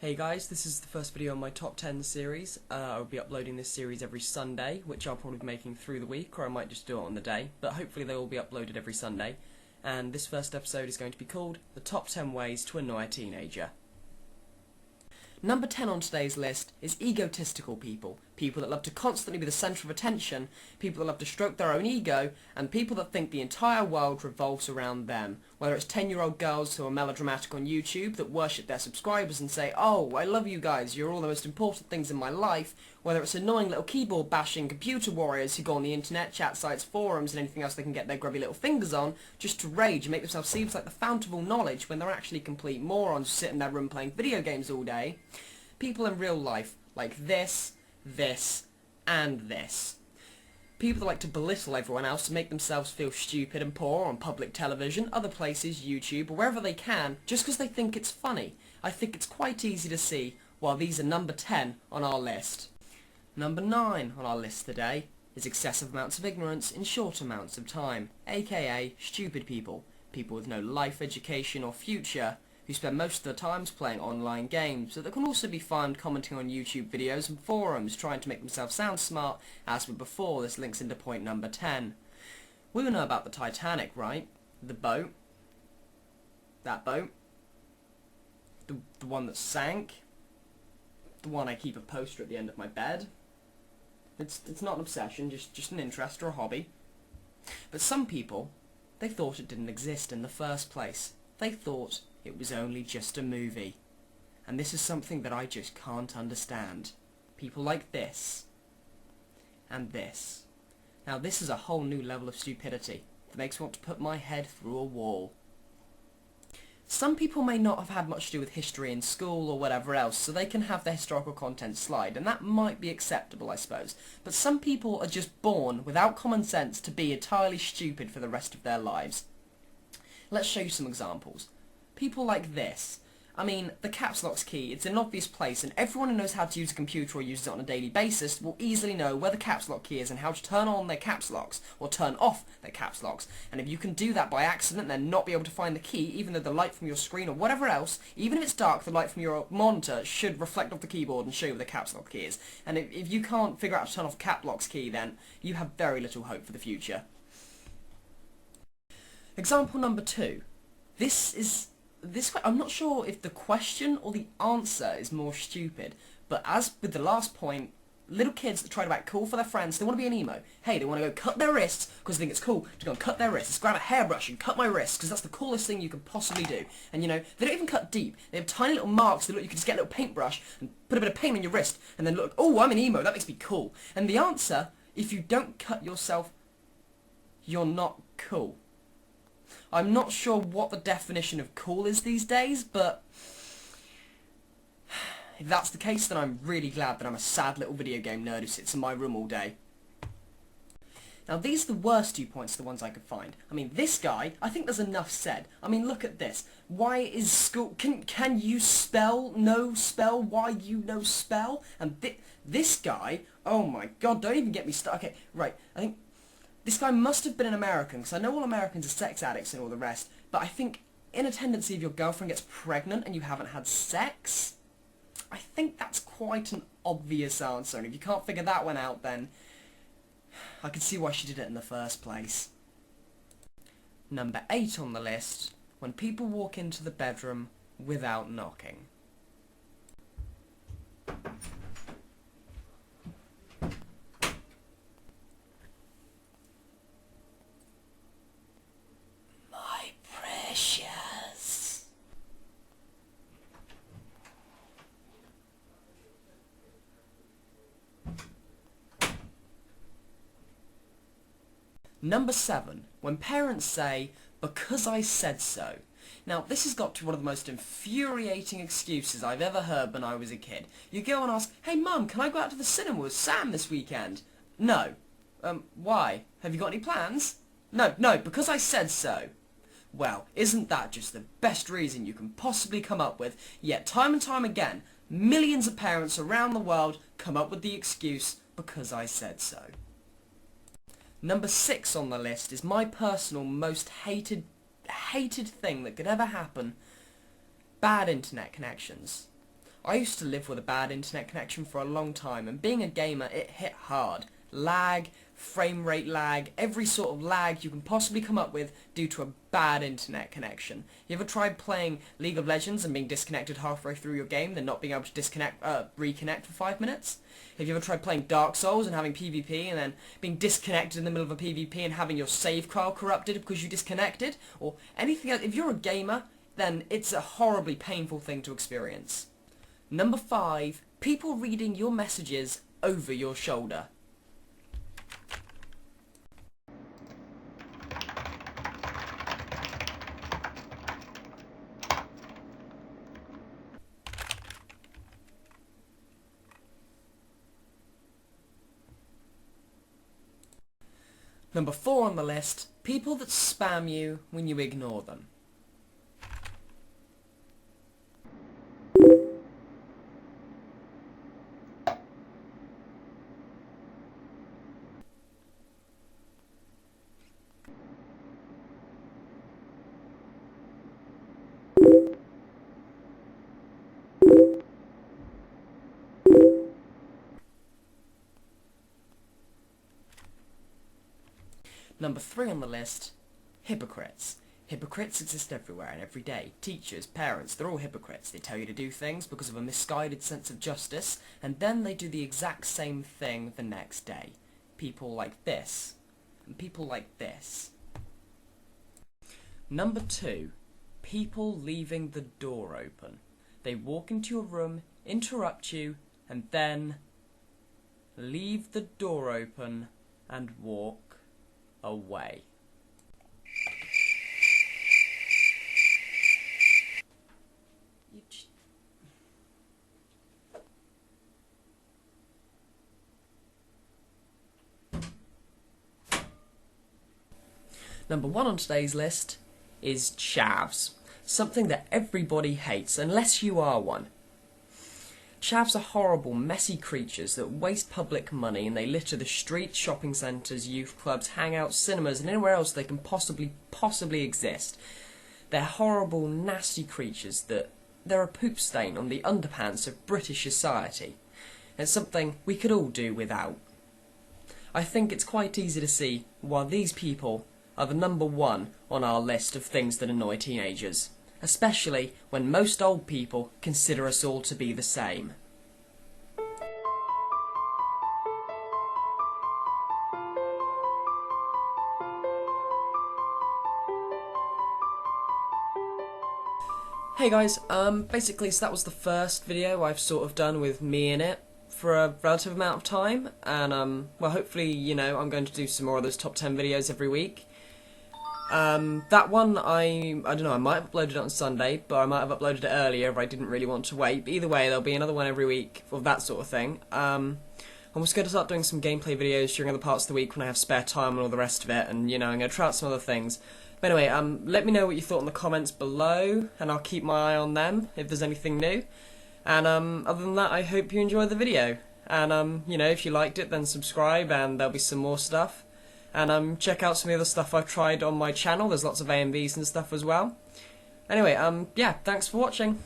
Hey guys, this is the first video in my top 10 series. I'll be uploading this series every Sunday, which I'll probably be making through the week, or I might just do it on the day, but hopefully they will be uploaded every Sunday. And this first episode is going to be called The Top 10 Ways to Annoy a Teenager. Number 10 on today's list is egotistical people. People that love to constantly be the centre of attention, people that love to stroke their own ego, and people that think the entire world revolves around them. Whether it's 10-year-old girls who are melodramatic on YouTube that worship their subscribers and say, "Oh, I love you guys, you're all the most important things in my life," whether it's annoying little keyboard bashing computer warriors who go on the internet, chat sites, forums and anything else they can get their grubby little fingers on just to rage and make themselves seem like the fount of all knowledge when they're actually complete morons who sit in their room playing video games all day. People in real life like this, and this. People that like to belittle everyone else to make themselves feel stupid and poor on public television, other places, YouTube, or wherever they can, just because they think it's funny. I think it's quite easy to see why these are number 10 on our list. Number 9 on our list today is excessive amounts of ignorance in short amounts of time, aka stupid people. People with no life, education or future, who spend most of their times playing online games, but that can also be found commenting on YouTube videos and forums, trying to make themselves sound smart. As with before, this links into point number 10. We all know about the Titanic, right? The boat. That boat. The one that sank. The one I keep a poster at the end of my bed. It's not an obsession, just an interest or a hobby. But some people, they thought it didn't exist in the first place. They thought it was only just a movie. And this is something that I just can't understand. People like this. And this. Now this is a whole new level of stupidity that makes me want to put my head through a wall. Some people may not have had much to do with history in school or whatever else, so they can have their historical content slide, and that might be acceptable, I suppose. But some people are just born without common sense to be entirely stupid for the rest of their lives. Let's show you some examples. People like this. I mean, the caps lock's key, it's in an obvious place, and everyone who knows how to use a computer or uses it on a daily basis will easily know where the caps lock key is and how to turn on their caps locks, or turn off their caps locks. And if you can do that by accident and then not be able to find the key, even though the light from your screen or whatever else, even if it's dark, the light from your monitor should reflect off the keyboard and show you where the caps lock key is. And if you can't figure out how to turn off caps lock's key, then you have very little hope for the future. Example number 2. I'm not sure if the question or the answer is more stupid, but as with the last point, little kids that try to act cool for their friends, they want to be an emo. Hey, they want to go cut their wrists because they think it's cool to go and cut their wrists. Let's grab a hairbrush and cut my wrists because that's the coolest thing you can possibly do. And you know, they don't even cut deep. They have tiny little marks that look, you can just get a little paintbrush and put a bit of paint on your wrist and then look, oh, I'm an emo, that makes me cool. And the answer, if you don't cut yourself, you're not cool. I'm not sure what the definition of cool is these days, but if that's the case, then I'm really glad that I'm a sad little video game nerd who sits in my room all day. Now these are the worst 2 points, the ones I could find. I mean, this guy, I think there's enough said. I mean, look at this. Why is school... Can you spell? No spell? Why you no spell? And this guy, oh my god, don't even get me started. Okay, right, I think... This guy must have been an American, because I know all Americans are sex addicts and all the rest, but I think in a tendency if your girlfriend gets pregnant and you haven't had sex, I think that's quite an obvious answer, and if you can't figure that one out, then I can see why she did it in the first place. Number 8 on the list, when people walk into the bedroom without knocking. Number 7, when parents say, "because I said so." Now, this has got to be one of the most infuriating excuses I've ever heard when I was a kid. You go and ask, "Hey Mum, can I go out to the cinema with Sam this weekend?" "No." Why? Have you got any plans?" No, because I said so." Well, isn't that just the best reason you can possibly come up with? Yet time and time again, millions of parents around the world come up with the excuse, "because I said so." Number 6 on the list is my personal most hated thing that could ever happen. Bad internet connections. I used to live with a bad internet connection for a long time, and being a gamer, it hit hard. Lag, frame rate lag, every sort of lag you can possibly come up with due to a bad internet connection. You ever tried playing League of Legends and being disconnected halfway through your game, then not being able to reconnect for 5 minutes? Have you ever tried playing Dark Souls and having PvP and then being disconnected in the middle of a PvP and having your save file corrupted because you disconnected? Or anything else? If you're a gamer, then it's a horribly painful thing to experience. Number 5, people reading your messages over your shoulder. Number 4 on the list, people that spam you when you ignore them. Number 3 on the list, hypocrites. Hypocrites exist everywhere and every day. Teachers, parents, they're all hypocrites. They tell you to do things because of a misguided sense of justice, and then they do the exact same thing the next day. People like this, and people like this. Number 2, people leaving the door open. They walk into your room, interrupt you, and then leave the door open and walk away. Number 1 on today's list is chavs. Something that everybody hates, unless you are one. Chavs are horrible, messy creatures that waste public money, and they litter the streets, shopping centres, youth clubs, hangouts, cinemas, and anywhere else they can possibly exist. They're horrible, nasty creatures that they're a poop stain on the underpants of British society. It's something we could all do without. I think it's quite easy to see why these people are the number 1 on our list of things that annoy teenagers. Especially when most old people consider us all to be the same. Hey guys, basically so that was the first video I've sort of done with me in it for a relative amount of time, and well, hopefully, you know, I'm going to do some more of those top 10 videos every week. That one, I don't know, I might have uploaded it on Sunday, but I might have uploaded it earlier if I didn't really want to wait. But either way, there'll be another one every week of that sort of thing. I'm just going to start doing some gameplay videos during other parts of the week when I have spare time and all the rest of it, and, you know, I'm going to try out some other things. But anyway, let me know what you thought in the comments below, and I'll keep my eye on them if there's anything new. And, other than that, I hope you enjoyed the video. And, you know, if you liked it, then subscribe, and there'll be some more stuff. And check out some of the other stuff I've tried on my channel. There's lots of A&Vs and stuff as well. Anyway, yeah, thanks for watching.